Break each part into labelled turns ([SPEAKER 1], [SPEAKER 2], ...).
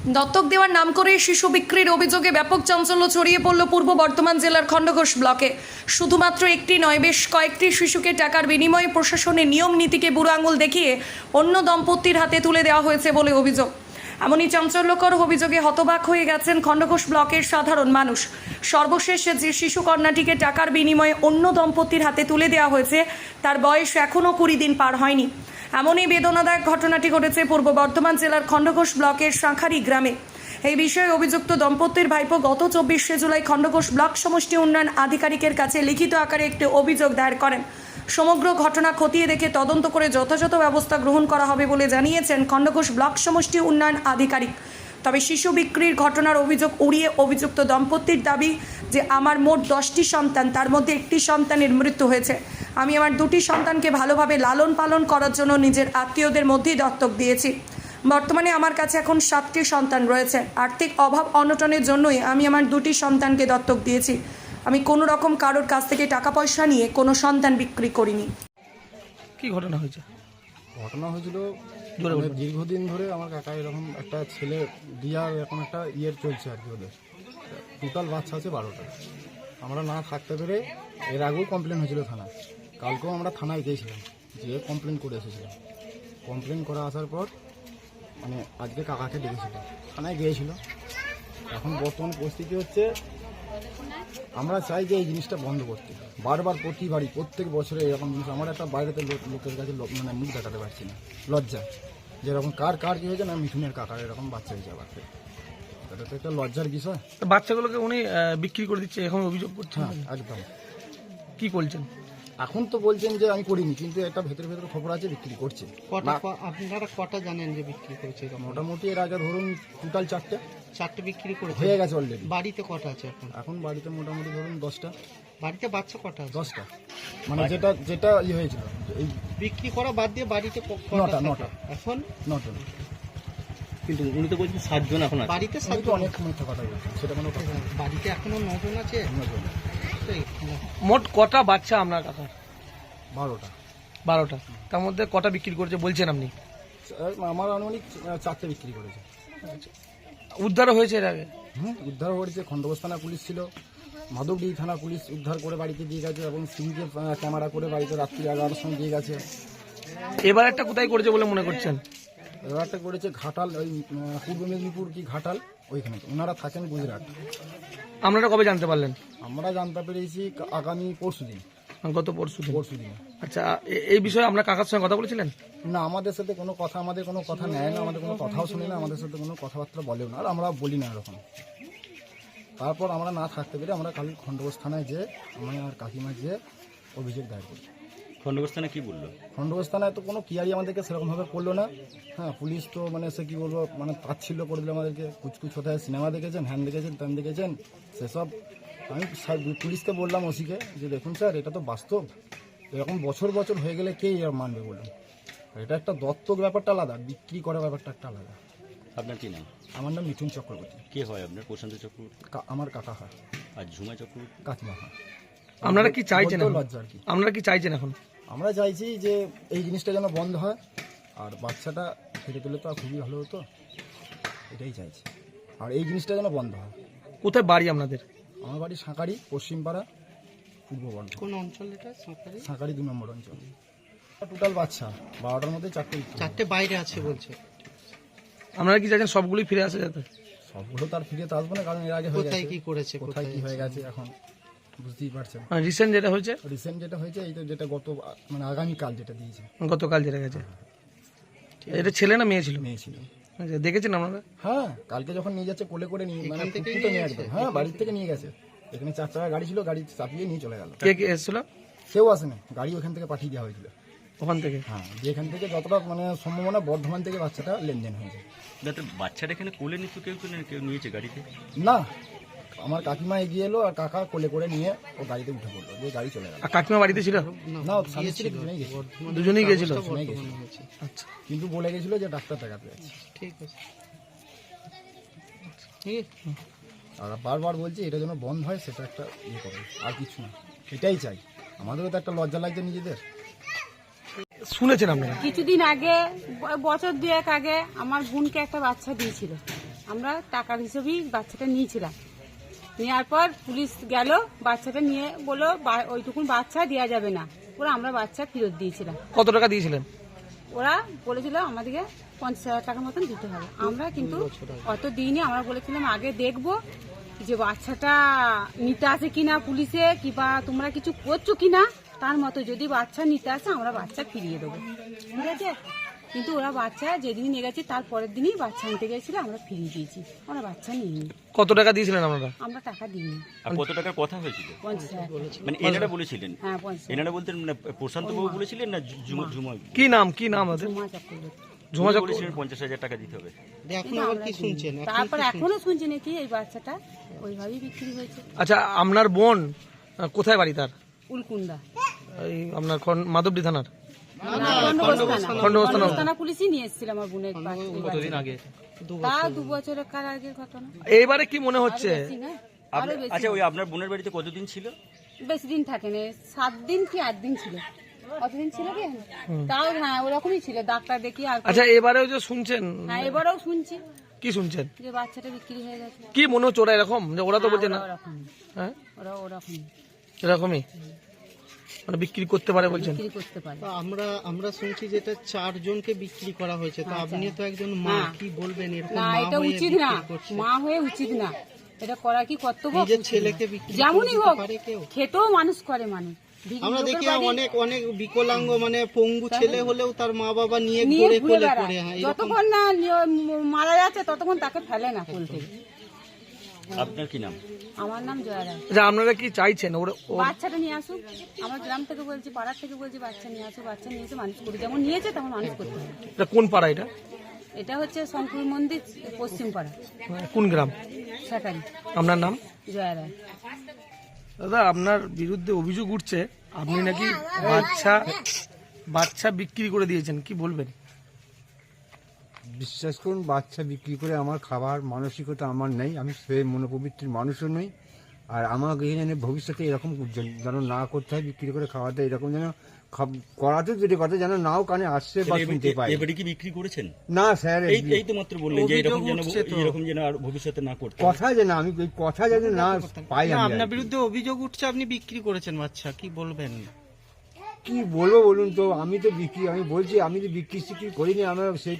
[SPEAKER 1] দত্তক দেওয়ার নাম করে শিশু বিক্রির অভিযোগে ব্যাপক চাঞ্চল্য ছড়িয়ে পড়ল পূর্ব বর্ধমান জেলার খণ্ডঘোষ ব্লকে। শুধুমাত্র একটি নয়, বেশ কয়েকটি শিশুকে টাকার বিনিময়ে প্রশাসনের নিয়ম নীতিকে বুড়ো আঙুল দেখিয়ে অন্য দম্পতির হাতে তুলে দেওয়া হয়েছে বলে অভিযোগ। এমনই চাঞ্চল্যকর অভিযোগে হতবাক হয়ে গেছেন খণ্ডঘোষ ব্লকের সাধারণ মানুষ। সর্বশেষ যে শিশু কন্যাটিকে টাকার বিনিময়ে অন্য দম্পতির হাতে তুলে দেওয়া হয়েছে তার বয়স এখনও 20 দিন পার হয়নি। এমনই বেদনাদায়ক ঘটনাটি ঘটেছে পূর্ব বর্ধমান জেলার খণ্ডঘোষ ব্লকের শাঁখারি গ্রামে। এই বিষয়ে অভিযুক্ত দম্পতির ভাইপো গত 24শে জুলাই খণ্ডঘোষ ব্লক সমষ্টি উন্নয়ন আধিকারিকের কাছে লিখিত আকারে একটি অভিযোগ দায়ের করেন। সমগ্র ঘটনা খতিয়ে দেখে তদন্ত করে যথাযথ ব্যবস্থা গ্রহণ করা হবে বলে জানিয়েছেন খণ্ডঘোষ ব্লক সমষ্টি উন্নয়ন আধিকারিক। তবে শিশু বিক্রির ঘটনার অভিযোগ উড়িয়ে অভিযুক্ত দম্পতির দাবি যে আমার মোট 10টি সন্তান, তার মধ্যে একটি সন্তানের মৃত্যু হয়েছে। আমি আমার 2টি সন্তানকে ভালোভাবে লালন পালন করার জন্য নিজের আত্মীয়দের মধ্যেই দত্তক দিয়েছি। বর্তমানে আমার কাছে এখন 7টি সন্তান রয়েছে। আর্থিক অভাব অনটনের জন্যই আমি আমার 2টি সন্তানকে দত্তক দিয়েছি। আমি কোনো রকম কারোর কাছ থেকে টাকা পয়সা নিয়ে কোনো সন্তান বিক্রি করিনি।
[SPEAKER 2] কি ঘটনা হয়েছে?
[SPEAKER 3] ঘটনা হয়েছিল দীর্ঘদিন ধরে আমার কাকা এরকম একটা ছেলে দিয়ার এরকম একটা চলছে আর কি। ওদের টোটাল বাচ্চা আছে 12টা। আমরা না থাকতে পেরে এর আগেও কমপ্লেন হয়েছিল থানায়। কালকেও আমরা থানায় গিয়েছিলাম, গিয়ে কমপ্লেন করে এসেছিলাম। কমপ্লেন করে আসার পর মানে আজকে কাকাকে ডেকেছিল, থানায় গিয়েছিল। এখন বর্তমান পরিস্থিতি হচ্ছে আমরা চাই যে এই জিনিসটা বন্ধ করতে। বারবার প্রতি বাড়ি প্রত্যেক বছরে এরকম জিনিস। আমার একটা বাইরেতে লোকের কাছে মানে মুখ দেখাতে পারছি না, লজ্জা। যেরকম কার কী হয়েছে না, মিঠুনের কাকার এরকম বাচ্চা হয়েছে আবার। এটা তো একটা লজ্জার বিষয়।
[SPEAKER 2] বাচ্চাগুলোকে উনি বিক্রি করে দিচ্ছে এখন অভিযোগ করছেন?
[SPEAKER 3] হ্যাঁ, একদম।
[SPEAKER 2] কি বলছেন?
[SPEAKER 3] এখন তো বলছেন যে আমি করিনি, কিন্তু একটা ভেতরে খবর আছে বিক্রি করছে।
[SPEAKER 4] আপনারা কটা জানেন যে বিক্রি করেছে?
[SPEAKER 3] মোটামুটি এর আগে ধরুন টোটাল
[SPEAKER 4] 4টে বিক্রি করে
[SPEAKER 3] হয়ে গেছে অলরেডি।
[SPEAKER 4] বাড়িতে কটা আছে এখন?
[SPEAKER 3] এখন বাড়িতে মোটামুটি ধরুন 10টা।
[SPEAKER 4] বাড়িতে বাচ্চা কটা আছে?
[SPEAKER 3] 10টা, মানে যেটা হয়েছিল এই
[SPEAKER 4] বিক্রি করা বাদ দিয়ে বাড়িতে
[SPEAKER 3] 9টা।
[SPEAKER 4] এখন
[SPEAKER 3] 9টা।
[SPEAKER 5] কিন্তু উনি তো বলছেন 7 জন এখন আছে।
[SPEAKER 4] বাড়িতে
[SPEAKER 3] আমি তো অনেক মিথ্যা কথা বলছি, সেটা কোনো কথা না।
[SPEAKER 4] বাড়িতে এখনো 9 জন আছে।
[SPEAKER 2] মোট কটা বাচ্চা আপনার কাকার?
[SPEAKER 3] 12টা।
[SPEAKER 2] 12টা। তার মধ্যে কটা বিক্রি করেছে বলছেন আপনি?
[SPEAKER 3] আমার আনুমানিক 4টে বিক্রি করেছে।
[SPEAKER 2] উদ্ধারও হয়েছে এর আগে?
[SPEAKER 3] উদ্ধার করেছে। খণ্ডঘোষ থানা পুলিশ ছিল, মাধবডি থানা পুলিশ উদ্ধার করে বাড়িতে দিয়ে গেছে, এবং সিভিকে ক্যামেরা করে বাড়িতে রাত্রি 11টার সময় দিয়ে গেছে।
[SPEAKER 2] এবার একটা কোথায় করেছে বলে মনে করছেন?
[SPEAKER 3] এবারটা করেছে ঘাটাল, ওই পূর্ব মেদিনীপুর কি ঘাটাল, ওইখানে। ওনারা থাকেন গুজরাট।
[SPEAKER 2] আপনারা কবে জানতে পারলেন?
[SPEAKER 3] আমরা জানতে পেরেছি আগামী পরশুদিন।
[SPEAKER 2] গত পরশুদিন?
[SPEAKER 3] পরশুদিন।
[SPEAKER 2] আচ্ছা, এই বিষয়ে আপনার কাকার সঙ্গে কথা বলেছিলেন?
[SPEAKER 3] না, আমাদের সাথে কোনো কথা, আমাদের কোনো কথা নেয় না, আমাদের কোনো কথাও শুনে না, আমাদের সাথে কোনো কথাবার্তা বলেও না, আর আমরা বলি না এরকম। তারপর আমরা না থাকতে পেরে আমরা কাল খণ্ডঘোষ থানায় যেয়ে আমি আর কাকিমা যেয়ে অভিযোগ দায়ের করি।
[SPEAKER 5] খণ্ডঘোষ থানায় কি বললো?
[SPEAKER 3] খণ্ডঘোষ থানায় তো কোনো কিয়ারি আমাদেরকে সেরকমভাবে করলো না। হ্যাঁ, পুলিশ তো মানে সে কী বলবো, মানে তাচ্ছিল্য করে দিল আমাদেরকে। কুচকুচ কোথায় সিনেমা দেখেছেন, হ্যান দেখেছেন, ত্যান দেখেছেন, সেসব। আমি পুলিশকে বললাম, ওসিকে, যে দেখুন স্যার, এটা তো বাস্তব। এরকম বছর বছর হয়ে গেলে কে এর মানবে বলুন? এটা একটা দত্তক ব্যাপারটা আলাদা, বিক্রি করার ব্যাপারটা একটা আলাদা।
[SPEAKER 5] আপনার কি নাম?
[SPEAKER 3] আমার নাম মিঠুন চক্রবর্তী।
[SPEAKER 5] কে হয় আপনার? প্রশান্ত চক্রবর্তী?
[SPEAKER 3] আমার কাকা হয়।
[SPEAKER 5] আর ঝুমা চক্রবর্তী?
[SPEAKER 3] কাকিমা হয়।
[SPEAKER 2] আপনারা কি চাইছেন?
[SPEAKER 3] লজ্জা আর কি।
[SPEAKER 2] আপনারা কি চাইছেন এখন?
[SPEAKER 3] আমরা চাইছি যে এই জিনিসটা যেন বন্ধ হয়, আর বাচ্চাটা ফিরে পেলে তো খুবই ভালো হতো, এটাই চাইছি। আর এই জিনিসটা যেন বন্ধ হয়।
[SPEAKER 2] কোথায় বাড়ি আপনাদের?
[SPEAKER 3] আমার বাড়ি শাঁখারি, পশ্চিমপাড়া, পূর্ব বর্ধমান।
[SPEAKER 4] কোন অঞ্চল এটা?
[SPEAKER 3] শাঁখারি 2 নম্বর অঞ্চল। টোটাল বাচ্চা 12টার মধ্যে 4টে
[SPEAKER 4] বাইরে আছে বলছে।
[SPEAKER 2] আপনারা কি চাইছেন সবগুলোই ফিরে আসে যাতে?
[SPEAKER 3] সবগুলো তার ফিরে তো আসবো না, কারণ এর আগে হয়ে গেছে।
[SPEAKER 4] কোথায় কি করেছে,
[SPEAKER 3] কোথায় কি হয়ে গেছে এখন বুঝতেই পারছেন।
[SPEAKER 2] রিসেন্ট যেটা হয়েছে?
[SPEAKER 3] রিসেন্ট যেটা হয়েছে এই তো, যেটা গত মানে আগামীকাল যেটা দিয়েছে।
[SPEAKER 2] গতকাল যেটা গেছে। এটা ছেলে না মেয়ে ছিল?
[SPEAKER 3] মেয়ে ছিল।
[SPEAKER 2] আচ্ছা, দেখেছেন আপনারা?
[SPEAKER 3] হ্যাঁ, কালকে যখন নিয়ে যাচ্ছে কোলে করে নিয়ে, মানে ফুটফুটে নিয়ে একদম। হ্যাঁ, বাড়ির থেকে নিয়ে গেছে। এখানে 4 চাকা গাড়ি ছিল, গাড়ি চাপিয়ে নিয়ে চলে গেল।
[SPEAKER 2] কে এসেছিল?
[SPEAKER 3] কেউ আসেনি, গাড়ি ওখান থেকে পাঠিয়ে দেওয়া হয়েছিল।
[SPEAKER 2] ওখান থেকে?
[SPEAKER 3] হ্যাঁ, যেখান থেকে যতটা মানে সম্ভাবনা বর্ধমান থেকে বাচ্চাটা লেনদেন হয়েছে।
[SPEAKER 5] যাতে বাচ্চাটা এখানে কোলে নিত, কেউ নিয়েছে গাড়িতে?
[SPEAKER 3] না, আমার কাকিমা এগিয়ে এলো, আর কাকা কোলে করে নিয়ে ও গাড়িতে উঠে পড়লো, যে গাড়ি চলে গেল।
[SPEAKER 2] আর কাকিমা বাড়িতে ছিল?
[SPEAKER 3] না, স্বামী স্ত্রী
[SPEAKER 2] দুজনেই গেছিল?
[SPEAKER 3] আচ্ছা, কিন্তু বলে গেছিল যে ডাক্তার দেখাতে যাচ্ছে।
[SPEAKER 4] ঠিক আছে।
[SPEAKER 3] আর বারবার বলছি এটা যেন বন্ধ হয়, সেটা একটা ইয়ে করে, আর কিছু না, এটাই চাই। আমাদেরও তো একটা লজ্জা লাগছে নিজেদের।
[SPEAKER 2] শুনেছেন আপনারা?
[SPEAKER 6] কিছুদিন আগে, বছর 2 আগে আমার বোনকে একটা বাচ্চা দিয়েছিল। আমরা টাকার হিসেবেই বাচ্চাটা নিয়েছিলাম। নেওয়ার পর পুলিশ গেল, বাচ্চাটা নিয়ে বললো ওইটুকুন বাচ্চা দেওয়া যাবে না, ওরা আমরা বাচ্চা ফেরত দিয়েছিলাম।
[SPEAKER 2] কত টাকা দিয়েছিলেন?
[SPEAKER 6] ওরা বলেছিল আমাদেরকে 50,000 টাকার মতন দিতে হবে। আমরা কিন্তু অত দিইনি, আমরা বলেছিলাম আগে দেখবো যে বাচ্চাটা নিতে আসে কিনা পুলিশে, কিংবা তোমরা কিছু করছো কিনা, তার মতো যদি বাচ্চা নিতে আসে আমরা বাচ্চা ফিরিয়ে দেবো, ঠিক আছে। কিন্তু ওরা বাচ্চা যেদিন নিয়ে গেছে তার পরের দিনই বাচ্চা নিতে গেছিল, আমরা ফিরিয়ে দিয়েছি, ওরা বাচ্চা নিইনি।
[SPEAKER 2] কত টাকা দিয়েছিলেন আপনারা?
[SPEAKER 6] আমরা টাকা দিইনি।
[SPEAKER 5] আর কত টাকার কথা হয়েছিল?
[SPEAKER 6] 50,000।
[SPEAKER 5] মানে এনারা বলেছিলেন?
[SPEAKER 6] হ্যাঁ 50,000।
[SPEAKER 5] এনারা বলতেন মানে প্রশান্ত বাবু বলেছিলেন না ঝুমা?
[SPEAKER 2] কি নাম ওদের?
[SPEAKER 6] জমা চক্রবর্তী।
[SPEAKER 2] ঝুমা
[SPEAKER 5] উনি
[SPEAKER 2] চক্র।
[SPEAKER 5] বলেছিলেন 50,000 টাকা দিতে হবে।
[SPEAKER 4] এখন আবার কি শুনছেন?
[SPEAKER 6] তারপর এখনো শুনছি নাকি এই বাচ্চাটা ওইভাবেই বিক্রি হয়েছে।
[SPEAKER 2] আচ্ছা, আপনার বোন কোথায় বাড়ি তার?
[SPEAKER 6] উলকুন্দা,
[SPEAKER 2] এই আপনার মাধবডি থানার
[SPEAKER 6] খন্ডবস্থানা পুলিশই নিয়ে এসেছিল আমার বোনের কতদিন আগে, তা 2 বছরের কার আগের ঘটনা।
[SPEAKER 2] এইবারে কি মনে হচ্ছে?
[SPEAKER 6] বেশি না, আরো বেশি।
[SPEAKER 5] আচ্ছা, ওই আপনার বোনের বাড়িতে কতদিন ছিল?
[SPEAKER 6] বেশি দিন থাকে না, 7 দিন কি 8 দিন ছিল। কতদিন ছিল কি? তাও হ্যাঁ ওরকমই ছিল, ডাক্তার দেখি আর।
[SPEAKER 2] আচ্ছা, এবারেও যে শুনছেন,
[SPEAKER 6] হ্যাঁ এবারেও শুনছি
[SPEAKER 2] কি শুনছেন?
[SPEAKER 6] যে বাচ্চাটা বিক্রি হয়ে গেছে।
[SPEAKER 2] কি মনে হচ্ছে ওরা এরকম? যে ওরা তো বলছে না।
[SPEAKER 6] ওরকম,
[SPEAKER 2] হ্যাঁ
[SPEAKER 6] ওরকম
[SPEAKER 2] এরকমই মানে বিক্রি করতে পারে বলছেন।
[SPEAKER 6] বিক্রি করতে পারে।
[SPEAKER 4] তো আমরা শুনছি যে এটা 4 জনকে বিক্রি করা হয়েছে, তো আপনি তো একজন মা, কি বলবেন? এরকম
[SPEAKER 6] না,
[SPEAKER 4] মা
[SPEAKER 6] এটা
[SPEAKER 4] হয়ে
[SPEAKER 6] উচিত না,
[SPEAKER 4] বিক্রি করছে।
[SPEAKER 6] মা হয়ে উচিত না, এটা করা কি কর্তব্য?
[SPEAKER 4] নিজের ছেলেকে বিক্রি
[SPEAKER 6] যেমনই
[SPEAKER 4] করে
[SPEAKER 6] হোক,
[SPEAKER 4] দিতে পারে কেউ?
[SPEAKER 6] খেতেও মানুষ করে মানুষ।
[SPEAKER 4] আমরা দেখি অনেক বিকলাঙ্গ মানে পঙ্গু ছেলে হলেও তার মা বাবা নিয়ে
[SPEAKER 6] নিয়ে
[SPEAKER 4] ঘুরে
[SPEAKER 6] ঘুরে
[SPEAKER 4] কোলে
[SPEAKER 6] বেড়ায়।
[SPEAKER 4] করে। হ্যাঁ, এরকম
[SPEAKER 6] যতক্ষণ না মারা যাচ্ছে ততক্ষণ তাকে ফেলে না কোল থেকে।
[SPEAKER 5] আপনার কি নাম?
[SPEAKER 6] আমার নাম জয়া রায়।
[SPEAKER 2] আচ্ছা, আপনারা কি চাইছেন?
[SPEAKER 6] বাচ্চাটা নিয়ে আসুক, আমার গ্রাম থেকে বলছি, পাড়ার থেকে বলছি বাচ্চা নিয়ে আসুক, বাচ্চা নিয়ে এসে মানুষ করি, যেমন নিয়েছে তেমন মানুষ করতে হবে।
[SPEAKER 2] এটা কোন পাড়া? এটা
[SPEAKER 6] এটা হচ্ছে শঙ্কর মন্দির পশ্চিম পাড়া,
[SPEAKER 2] কোন গ্রাম?
[SPEAKER 6] সাকারি।
[SPEAKER 2] আপনার নাম?
[SPEAKER 6] জয়া রায়।
[SPEAKER 2] দাদা, আপনার বিরুদ্ধে অভিযোগ উঠছে আপনি নাকি বাচ্চা বিক্রি করে দিয়েছেন, কি বলবেন?
[SPEAKER 7] বিশ্বাস করুন, বাচ্চা বিক্রি করে আমার খাবার মানসিকতা আমার নেই, আমি সেই মনোপবিত্রের মানুষও নই। আর আমাকে এখানে ভবিষ্যতে এরকম যেন না করতে হয়, বিক্রি করে খাওয়াতে, এরকম যেন করাতে যদি কথা যেন নাও কানে আসছে বা শুনতে পাই।
[SPEAKER 5] এবারে কি বিক্রি করেছেন?
[SPEAKER 7] না স্যার,
[SPEAKER 5] এই তো মাত্র বললেন যে এরকম যেন আর ভবিষ্যতে না করতে হয়।
[SPEAKER 7] কথা যে না, আমি এই কথা যেন না পাই।
[SPEAKER 4] না,
[SPEAKER 7] আমি
[SPEAKER 4] আপনার
[SPEAKER 7] আর কি।
[SPEAKER 4] বিরুদ্ধে অভিযোগ উঠছে আপনি বিক্রি করেছেন বাচ্চা, কি বলবেন?
[SPEAKER 7] কি বলবো বলুন তো, আমি তো বলছি আমি তো বিক্রি করিনি, আমরা সেই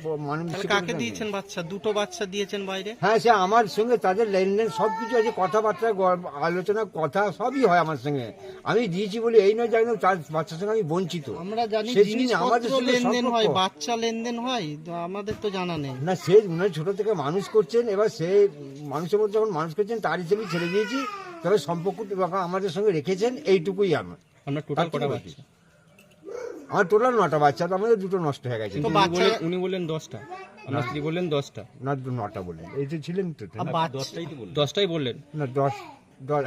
[SPEAKER 4] তাহলে কাকে দিয়েছেন বাচ্চা? 2টো বাচ্চা দিয়েছেন বাইরে?
[SPEAKER 7] হ্যাঁ, সে আমার সঙ্গে তাদের লেনদেন সবকিছু আছে, কথাবার্তা আলোচনা কথা সবই হয় আমার সঙ্গে। আমি দিয়েছি বলে এই নয় জানি তার বাচ্চার সঙ্গে আমি বঞ্চিত।
[SPEAKER 4] আমরা জানি
[SPEAKER 7] সেদিন
[SPEAKER 4] জিনিসপত্র
[SPEAKER 7] আমাদের সঙ্গে
[SPEAKER 4] লেনদেন হয়,
[SPEAKER 7] সম্পর্ক।
[SPEAKER 4] বাচ্চা লেনদেন হয়, তো আমাদের তো জানা নেই।
[SPEAKER 7] না, সে উনি ছোট থেকে মানুষ করছেন, এবার সে মানুষের মধ্যে যখন মানুষ করছেন তার হিসেবে ছেড়ে দিয়েছি, তবে সম্পর্ক আমাদের সঙ্গে রেখেছেন, এইটুকুই আমার।
[SPEAKER 5] আপনার টোটাল কটা বাচ্চা?
[SPEAKER 7] আমার টোটাল 9টা বাচ্চা, তো আমাদের 2টো নষ্ট হয়ে গেছে।
[SPEAKER 4] তো বাচ্চা
[SPEAKER 8] উনি বললেন 10টা, আমার স্ত্রী বললেন 10টা।
[SPEAKER 7] না, 9টা বললেন, এই তো ছিলেন তো।
[SPEAKER 5] দশটাই তো বললেন।
[SPEAKER 8] 10টাই বললেন।
[SPEAKER 7] না, 10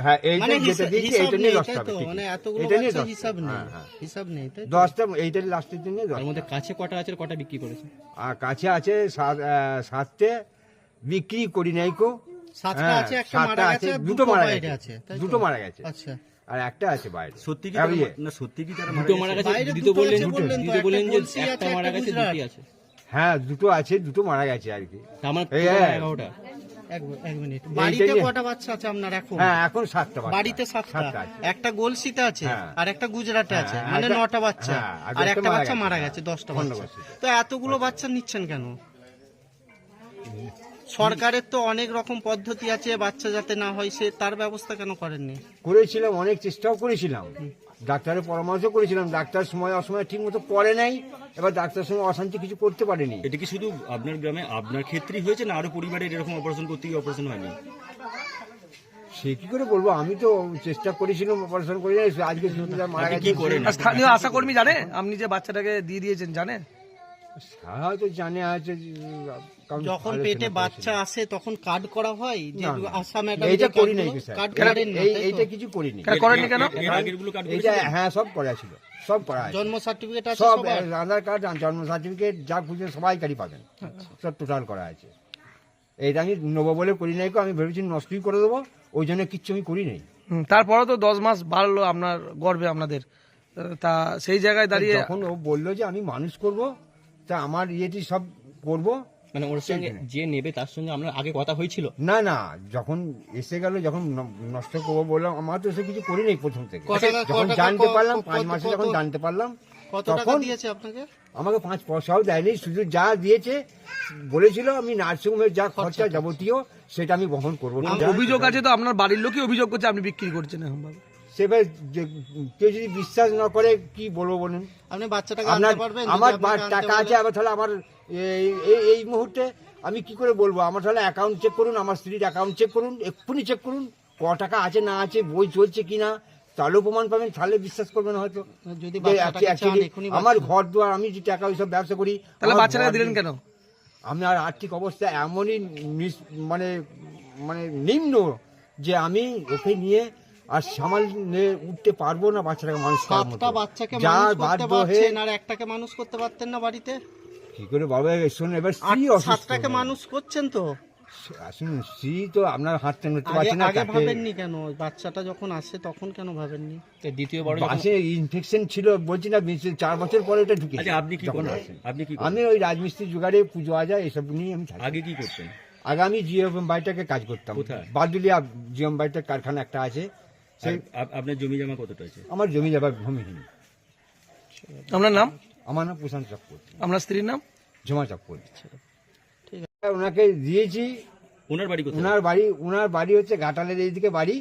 [SPEAKER 7] হ্যাঁ, এইটা
[SPEAKER 4] মানে
[SPEAKER 7] যেটা দিয়েছি
[SPEAKER 4] হিসাব
[SPEAKER 7] এইটা
[SPEAKER 4] নেই,
[SPEAKER 7] নিয়ে
[SPEAKER 4] তাই
[SPEAKER 7] 10টা
[SPEAKER 4] তো?
[SPEAKER 7] হবে,
[SPEAKER 4] মানে এতগুলো
[SPEAKER 7] এটা নিয়ে
[SPEAKER 4] বাচ্চা
[SPEAKER 7] 10টা।
[SPEAKER 4] হিসাব নেই,
[SPEAKER 7] হ্যাঁ, হ্যাঁ।
[SPEAKER 4] হিসাব নেই, তাই তো?
[SPEAKER 7] 10টা এইটার লাস্টের দিনে 10টা।
[SPEAKER 8] তার মধ্যে কাছে কটা আছে, কটা বিক্রি করেছে?
[SPEAKER 7] আর কাছে আছে 7টে, বিক্রি করি নাই কো।
[SPEAKER 4] 7টা
[SPEAKER 7] হ্যাঁ,
[SPEAKER 4] আছে, একটা
[SPEAKER 7] 7টা
[SPEAKER 4] মারা
[SPEAKER 7] আছে,
[SPEAKER 4] গেছে,
[SPEAKER 7] দুটো
[SPEAKER 4] 2টো
[SPEAKER 7] মারা
[SPEAKER 4] বাইরে
[SPEAKER 7] গেছে,
[SPEAKER 4] আছে, তাই তো?
[SPEAKER 7] 2টো মারা গেছে,
[SPEAKER 4] আচ্ছা,
[SPEAKER 7] আর একটা আছে বাইরে।
[SPEAKER 5] সত্যি কি
[SPEAKER 7] আর ইয়ে,
[SPEAKER 5] না, সত্যি কি তারা
[SPEAKER 8] দুটো মারা গেছে।
[SPEAKER 4] বাইরে
[SPEAKER 8] দিদি
[SPEAKER 4] দুটো
[SPEAKER 8] বললেন
[SPEAKER 4] আছে বললেন তো,
[SPEAKER 8] দিদি বললেন যে
[SPEAKER 4] একটা
[SPEAKER 8] একটা
[SPEAKER 4] কলসি
[SPEAKER 8] মারা
[SPEAKER 4] আছে,
[SPEAKER 8] গেছে,
[SPEAKER 4] একটা
[SPEAKER 8] দুটি আছে।
[SPEAKER 7] হ্যাঁ, 2টো আছে, 2টো মারা গেছে আর কি।
[SPEAKER 8] আমার
[SPEAKER 7] এই, হ্যাঁ।
[SPEAKER 8] 11টা।
[SPEAKER 4] এক মিনিট, বাড়িতে
[SPEAKER 7] নিয়ে-
[SPEAKER 4] কটা বাচ্চা আছে আপনার এখন?
[SPEAKER 7] হ্যাঁ, এখন 7টা বাচ্চা।
[SPEAKER 4] বাড়িতে 7টা,
[SPEAKER 7] আছে।
[SPEAKER 4] একটা গোলসিতে আছে,
[SPEAKER 7] হ্যাঁ।
[SPEAKER 4] আর একটা গুজরাটে আছে,
[SPEAKER 7] হ্যাঁ,
[SPEAKER 4] মানে
[SPEAKER 7] একটা-
[SPEAKER 4] 9টা বাচ্চা,
[SPEAKER 7] হ্যাঁ, আর
[SPEAKER 4] আর
[SPEAKER 7] একটা
[SPEAKER 4] একটা
[SPEAKER 7] মারা
[SPEAKER 4] বাচ্চা
[SPEAKER 7] গেছে।
[SPEAKER 4] মারা গেছে, 10টা বাচ্চা।
[SPEAKER 7] খণ্ডবাসী।
[SPEAKER 4] তো এতগুলো বাচ্চা নিচ্ছেন কেন? সরকারের তো অনেক রকম পদ্ধতি আছে বাচ্চা যাতে না হয়, সে তার ব্যবস্থা কেন করেননি?
[SPEAKER 7] করেছিলাম, অনেক চেষ্টাও করেছিলাম, ডাক্তারের পরামর্শ করেছিলাম, ডাক্তার সময় অসময় ঠিক মতো পড়ে নাই, এবার ডাক্তারের সঙ্গে অশান্তি কিছু করতে পারেনি।
[SPEAKER 5] এটা কি শুধু আপনার গ্রামে আপনার ক্ষেত্রেই হয়েছে, না আরো পরিবারের এরকম অপারেশন করতে গিয়ে অপারেশন হয়নি?
[SPEAKER 7] সে কি করে বলবো, আমি তো চেষ্টা করেছিলাম, অপারেশন করি নাই, আজকে শুনতে মারা
[SPEAKER 5] আপনি
[SPEAKER 7] গেছে।
[SPEAKER 5] কি করেন?
[SPEAKER 2] আর স্থানীয় আশাকর্মী জানে আপনি যে বাচ্চাটাকে দিয়ে দিয়েছেন, জানে?
[SPEAKER 7] হয়তো জানে আছে, কারণ
[SPEAKER 4] যখন
[SPEAKER 7] আলোচনা
[SPEAKER 4] পেটে
[SPEAKER 7] করেছিলাম।
[SPEAKER 4] বাচ্চা আসে তখন কার্ড করা হয়, যে
[SPEAKER 7] না, না।
[SPEAKER 4] আশা ম্যাডাম
[SPEAKER 7] এইটা করি নাই স্যার,
[SPEAKER 4] কার্ড করেন না, তাই তো?
[SPEAKER 7] এইটা কিছু করিনি।
[SPEAKER 2] কেন করেননি কেন?
[SPEAKER 5] এর আগের গুলো কার্ড
[SPEAKER 7] এইটা হ্যাঁ, সব করা ছিল, সব করা আছে,
[SPEAKER 4] জন্ম সার্টিফিকেট আছে
[SPEAKER 7] সব
[SPEAKER 4] সবার?
[SPEAKER 7] আধার কার্ড, জন্ম সার্টিফিকেট যা খুঁজে সবাইকারই পাবেন, সব টোটাল করা আছে। এইটা আমি নেবো বলে করি নাই, আমি ভেবেছি নষ্টই করে দেবো, ওই জন্য কিচ্ছু আমি করি নাই।
[SPEAKER 2] তারপরে তো 10 মাস বাড়লো আপনার গর্বে আপনাদের, তা সেই জায়গায় দাঁড়িয়ে
[SPEAKER 7] যখন ও বললো যে আমি মানুষ করব, তা আমার ইয়েটি সব করব,
[SPEAKER 8] মানে ওর সঙ্গে যে নেবে তার সঙ্গে আমরা আগে কথা হয়েছিল?
[SPEAKER 7] না না, যখন এসে গেল, যখন নষ্ট করবো বললাম, আমার তো সে কিছু করি নাই প্রথম থেকে। যখন জানতে পারলাম 5 মাসে যখন জানতে পারলাম,
[SPEAKER 4] কত টাকা
[SPEAKER 7] তখন
[SPEAKER 4] দিয়েছে আপনাকে?
[SPEAKER 7] আমাকে 5 পয়সাও দেয়নি, শুধু যা দিয়েছে বলেছিল আমি নার্সিংহোমের যা খরচা যাবতীয় সেটা আমি বহন করবো।
[SPEAKER 2] অভিযোগ আছে তো, আপনার বাড়ির লোকই অভিযোগ করছে আপনি বিক্রি করছেন এখন ভাবে।
[SPEAKER 7] সেভাবে কেউ যদি বিশ্বাস না করে কি বলবো বলুন?
[SPEAKER 4] আপনি বাচ্চাটাকে
[SPEAKER 7] আপনার
[SPEAKER 4] আনতে পারবেন?
[SPEAKER 7] আমার
[SPEAKER 4] যদি আপনাকে আনতে
[SPEAKER 7] টাকা
[SPEAKER 4] বলে?
[SPEAKER 7] আছে, আবার তাহলে আমার এই মুহূর্তে আমি কি করে বলবো? আমার তাহলে অ্যাকাউন্ট চেক করুন, আমার স্ত্রীর অ্যাকাউন্ট চেক করুন, এক্ষুনি চেক করুন ক টাকা আছে না আছে, বই চলছে কিনা, তাহলেও প্রমাণ পাবেন, তাহলে বিশ্বাস করবেন হয়তো।
[SPEAKER 4] যদি
[SPEAKER 7] যে
[SPEAKER 4] বাচ্চাটাকে চান,
[SPEAKER 7] actually
[SPEAKER 4] এখনই
[SPEAKER 7] আমার ঘর দুয়ার, আমি যে টাকা ওইসব ব্যবসা করি,
[SPEAKER 2] তাহলে
[SPEAKER 7] আমার
[SPEAKER 2] বাচ্চাটাকে
[SPEAKER 7] ঘর
[SPEAKER 2] দিলেন কেন?
[SPEAKER 7] আমি আর আর্থিক অবস্থা এমনই মানে মানে নিম্ন যে আমি ওকে নিয়ে আর সামাল নিয়ে উঠতে পারবো না বাচ্চাটাকে মানুষ করার মতো।
[SPEAKER 4] 7টা বাচ্চাকে
[SPEAKER 7] যা
[SPEAKER 4] মানুষ করতে
[SPEAKER 7] বাধ্য হয়ে
[SPEAKER 4] পারছেন আর একটাকে মানুষ করতে পারতেন না বাড়িতে?
[SPEAKER 7] কি করে বাবা, শোনেন এবার স্ত্রী অসুস্থ।
[SPEAKER 4] 7টাকে মানুষ করছেন তো?
[SPEAKER 7] শুনুন, স্ত্রী তো আপনার হাত টানতে
[SPEAKER 4] আগে
[SPEAKER 7] পারছে না,
[SPEAKER 4] আগে
[SPEAKER 7] তাকে
[SPEAKER 4] ভাবেননি কেন? বাচ্চাটা যখন আসে তখন কেন ভাবেননি?
[SPEAKER 8] তো দ্বিতীয়বার যখন
[SPEAKER 7] বাসে ইনফেকশন ছিল বলছি না, 4 বছর পরে এটা ঢুকে।
[SPEAKER 5] আচ্ছা, আপনি কি করেন? আপনি কি করেন?
[SPEAKER 7] আমি ওই রাজমিস্ত্রি জোগাড়ে পুজো আজা এসব নিয়ে আমি থাকি।
[SPEAKER 5] আগে কি করতেন?
[SPEAKER 7] আগে আমি জিএম বাড়িটাকে কাজ করতাম,
[SPEAKER 5] কোথায়?
[SPEAKER 7] বাদুলিয়া জিএম বাড়িটার কারখানা একটা আছে, সেই
[SPEAKER 5] আপনার জমি জমা কতটা আছে?
[SPEAKER 7] আমার জমি যাবার ভূমিহীন।
[SPEAKER 2] আপনার নাম?
[SPEAKER 7] আমার নাম প্রশান্ত চক্রবর্তী,
[SPEAKER 2] আপনার স্ত্রীর নাম?
[SPEAKER 7] ঝুমা চক্রবর্তী। ওনাকে দিয়েছি।
[SPEAKER 5] ওনার বাড়ি কোথায়?
[SPEAKER 7] ওনার বাড়ি হচ্ছে ঘাটালের এইদিকে বাড়ি।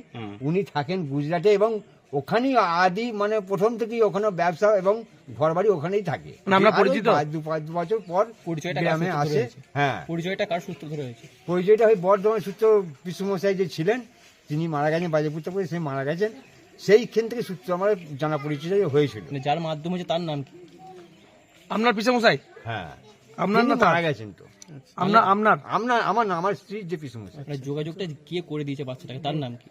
[SPEAKER 7] উনি থাকেন গুজরাটে এবং ওখানেই আদি মানে প্রথম থেকেই ওখানে ব্যবসা এবং ঘর বাড়ি ওখানেই থাকে।
[SPEAKER 2] মানে আমরা পরিচিত?
[SPEAKER 7] 2 বছর পর
[SPEAKER 8] পরিচয়টা
[SPEAKER 7] গ্রামে
[SPEAKER 8] কার সূত্রে
[SPEAKER 7] আসে।
[SPEAKER 8] হয়েছে?
[SPEAKER 7] হ্যাঁ,
[SPEAKER 8] পরিচয়টা কার সূত্র ধরে হয়েছে?
[SPEAKER 7] পরিচয়টা ওই বর্ধমান সূত্র বিশ্বমশাই যে ছিলেন, তিনি মারা গেছেন বাজেপুর থেকে, সে মারা গেছেন, সেইখান থেকে সূত্র আমার জানা পরিচয় হয়েছিল।
[SPEAKER 8] মানে যার মাধ্যমে হচ্ছে তার নাম কি?
[SPEAKER 2] আপনার পিসেমশাই?
[SPEAKER 7] হ্যাঁ,
[SPEAKER 2] আপনার
[SPEAKER 7] তিনি
[SPEAKER 2] না তার?
[SPEAKER 7] মারা গেছেন তো।
[SPEAKER 2] আপনার
[SPEAKER 7] আমার স্ত্রীর যে পিসমশাই,
[SPEAKER 8] মানে যোগাযোগটা কে করে দিয়েছে বাচ্চাটাকে, তার নাম কি?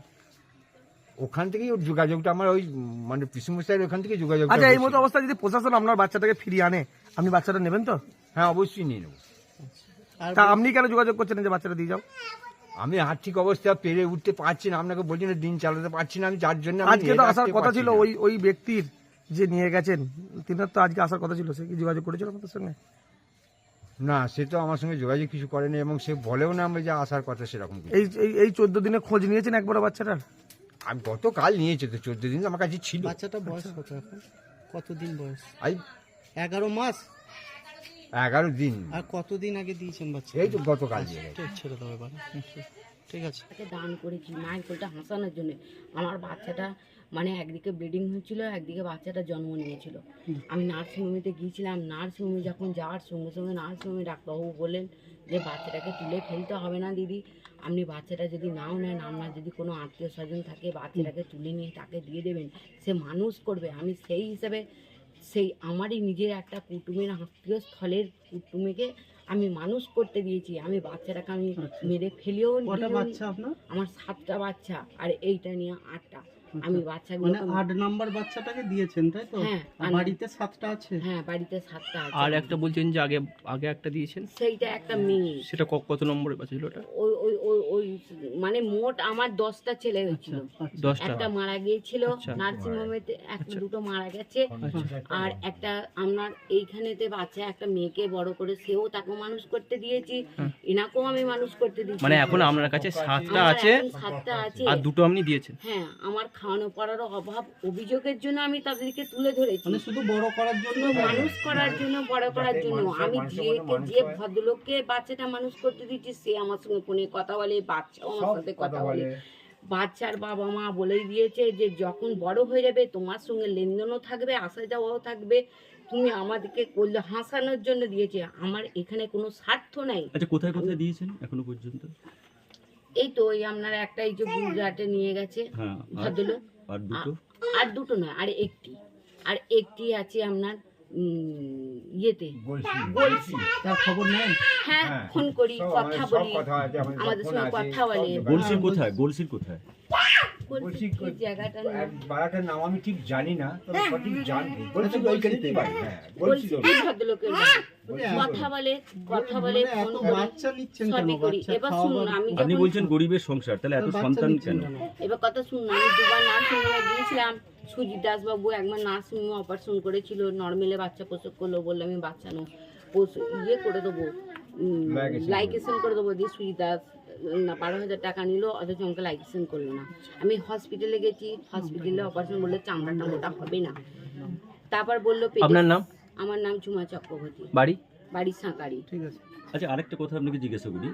[SPEAKER 7] ওখান থেকেই ওর যোগাযোগটা আমার ওই মানে পিসমশাইয়ের ওখান থেকে যোগাযোগ।
[SPEAKER 2] আচ্ছা, এই মতো অবস্থা যদি প্রশাসন আপনার বাচ্চাটাকে ফিরিয়ে আনে, আপনি বাচ্চাটা নেবেন তো?
[SPEAKER 7] হ্যাঁ, অবশ্যই নিয়ে নেবো।
[SPEAKER 2] তা আপনি কেন যোগাযোগ করছেন না যে বাচ্চাটা দিয়ে যাও?
[SPEAKER 7] আমি আর্থিক অবস্থা পেরে উঠতে পারছি না, আপনাকে বলছি না, দিন চালাতে পারছি না আমি, যার জন্য আমি
[SPEAKER 2] আজকে তো
[SPEAKER 7] নিয়ে
[SPEAKER 2] আসার
[SPEAKER 7] আসতে
[SPEAKER 2] কথা
[SPEAKER 7] পারছি
[SPEAKER 2] ছিল,
[SPEAKER 7] না।
[SPEAKER 2] ওই ব্যক্তির যে নিয়ে গেছেন, তিনার তো আজকে আসার কথা ছিল, সে কি যোগাযোগ করেছিল আমাদের সঙ্গে?
[SPEAKER 7] না, সে তো আমার সঙ্গে যোগাযোগ কিছু করেনি এবং সে বলেও না আমি যে আসার কথা সেরকম কিছু।
[SPEAKER 2] এই 14 দিনে খোঁজ নিয়েছেন একবার বাচ্চাটার?
[SPEAKER 7] আমি গতকাল নিয়েছে তো, 14 দিন আমার কাছে ছিল।
[SPEAKER 4] বাচ্চাটা বয়স কত এখন? কতদিন বয়স?
[SPEAKER 7] আই
[SPEAKER 4] 11 মাস?
[SPEAKER 7] 11 দিন,
[SPEAKER 4] আর কতদিন আগে দিয়েছেন বাচ্চা?
[SPEAKER 7] এই তো গতকাল দিয়ে গেছে।
[SPEAKER 4] ছেড়ে দাও এবার। ঠিক আছে।
[SPEAKER 9] তাকে দান করেছি মায়ের কোলটা হাসানোর জন্য। আমার বাচ্চাটা মানে একদিকে ব্লিডিং হচ্ছিল, একদিকে বাচ্চাটা জন্ম নিয়েছিল। আমি নার্সিংহোমেতে গিয়েছিলাম, নার্সিংহোমে যখন যাওয়ার সঙ্গে সঙ্গে নার্সিংহোমে ডাক্তারবাবু বললেন যে বাচ্চাটাকে তুলে ফেলতে হবে না দিদি, আপনি বাচ্চাটা যদি নাও নেন, আপনার যদি কোনো আত্মীয় স্বজন থাকে বাচ্চাটাকে তুলে নিয়ে তাকে দিয়ে দেবেন, সে মানুষ করবে। আমি সেই হিসেবে সেই আমারই নিজের একটা কুটুমের আত্মীয় স্থলের কুটুমেকে আমি মানুষ করতে দিয়েছি। আমি বাচ্চাটাকে আমি মেরে ফেলেও
[SPEAKER 4] কটা বাচ্চা আপনার?
[SPEAKER 9] আমার 7টা বাচ্চা আর এইটা নিয়ে 8টা। আমি বাচ্চাগুলো
[SPEAKER 4] মানে 8 নাম্বার বাচ্চাটাকে দিয়েছেন তাই তো?
[SPEAKER 9] হ্যাঁ,
[SPEAKER 4] আর বাড়িতে 7টা আছে?
[SPEAKER 9] হ্যাঁ, বাড়িতে 7টা আছে।
[SPEAKER 8] আর একটা বলছেন যে আগে একটা দিয়েছেন,
[SPEAKER 9] সেইটা একটা মেয়ে।
[SPEAKER 8] সেটা কত নম্বরের বাচ্চা ছিল ওটা?
[SPEAKER 9] ওই ওই ওই ওই মানে মোট আমার 10টা ছেলে হয়েছিল।
[SPEAKER 8] 10টা?
[SPEAKER 9] একটা মারা গিয়েছিল
[SPEAKER 8] আচ্ছা।
[SPEAKER 9] নার্সিংহোমেতে, দুটো মারা গেছে। আর একটা আপনার এইখানেতে বাচ্চা একটা মেয়েকে বড় করে সেও তাকে মানুষ করতে দিয়েছি, এনাকেও আমি মানুষ করতে দিয়েছি।
[SPEAKER 8] মানে এখন আপনার কাছে 7টা
[SPEAKER 9] আমার
[SPEAKER 8] আছে
[SPEAKER 9] এখন 7টা আছে।
[SPEAKER 8] আর 2টো আপনি দিয়েছেন?
[SPEAKER 9] হ্যাঁ, আমার খাওয়ানো পড়ারও অভাব অভিযোগের জন্য আমি তাদেরকে তুলে ধরেছি।
[SPEAKER 4] মানে শুধু বড় করার জন্য?
[SPEAKER 9] মানুষ করার জন্য, বড় করার জন্য। আমি যে ভদ্রলোককে বাচ্চাটা মানুষ করতে দিচ্ছি সে আমার সঙ্গে ফোনে কথা বলে, বাচ্চাও আমার সাথে কথা বলে। বাচ্চার বাবা মা বলেই দিয়েছে যে যখন বড় হয়ে যাবে তোমার সঙ্গে লেনদেনও থাকবে, আসা যাওয়াও থাকবে, তুমি আমাদেরকে করলে হাসানোর জন্য দিয়েছে। আমার এখানে কোনো স্বার্থ নাই।
[SPEAKER 5] আচ্ছা, কোথায় কোথায় দিয়েছেন এখনো পর্যন্ত?
[SPEAKER 9] এই তো ওই আপনার একটা এই যে গুজরাটে নিয়ে গেছে
[SPEAKER 5] হ্যাঁ,
[SPEAKER 9] ভদ্রলোক।
[SPEAKER 5] আর দুটো?
[SPEAKER 9] আর দুটো নয়, আর একটি আছে আপনার ইয়েতে বলছি।
[SPEAKER 4] তার খবর নেন?
[SPEAKER 9] হ্যাঁ, ফোন করি, কথা বলি, আমাদের সঙ্গে কথা বলে।
[SPEAKER 5] গোলসির কোথায়? গোলসির কোথায়?
[SPEAKER 9] বলছি কি জায়গাটার নাম?
[SPEAKER 7] বাড়াটার নাম আমি ঠিক জানি না, তবে সঠিক জানি। বলছি ওইখানেই বাড়ি। হ্যাঁ,
[SPEAKER 9] বলছি
[SPEAKER 7] বলছি
[SPEAKER 9] কি ভদ্রলোকের নাম? কথা বলে ফোন
[SPEAKER 4] এত
[SPEAKER 9] করি,
[SPEAKER 4] বাচ্চা নিচ্ছেন কেন?
[SPEAKER 9] সবই করি।
[SPEAKER 4] বাচ্চা
[SPEAKER 9] এবার
[SPEAKER 4] খাওয়াবার-
[SPEAKER 9] শুনুন, আমি
[SPEAKER 5] আপনি
[SPEAKER 9] যখন
[SPEAKER 5] বলছেন গরিবের সংসার, তাহলে এত
[SPEAKER 4] বাচ্চা
[SPEAKER 5] সন্তান
[SPEAKER 4] নিচ্ছেন
[SPEAKER 5] কেন?
[SPEAKER 9] এবার কথা শুনুন, আমি দুবার নার্সিংহোমে গিয়েছিলাম। সুজিত দাসবাবু একবার নার্সিংহোমে অপারেশন করেছিল, নর্মেলে বাচ্চা প্রসব করলো, বললো আমি বাচ্চা ইয়ে করে দেবো, লাইকেশন করে দেবো দিয়ে সুজিতা না 12,000 টাকা নিল, অথচ আমাকে লাইকেশন করলো না। আমি হসপিটালে গেছি, হসপিটালে অপারেশন বললো চামড়াটা মোটা হবে না। তারপর বললো
[SPEAKER 8] আপনার নাম?
[SPEAKER 9] আমার নাম ঝুমা চক্রবর্তী,
[SPEAKER 8] বাড়ি?
[SPEAKER 9] বাড়ি সাঁকারি।
[SPEAKER 8] ঠিক আছে।
[SPEAKER 5] আচ্ছা, আরেকটা কথা আপনাকে জিজ্ঞাসা করি,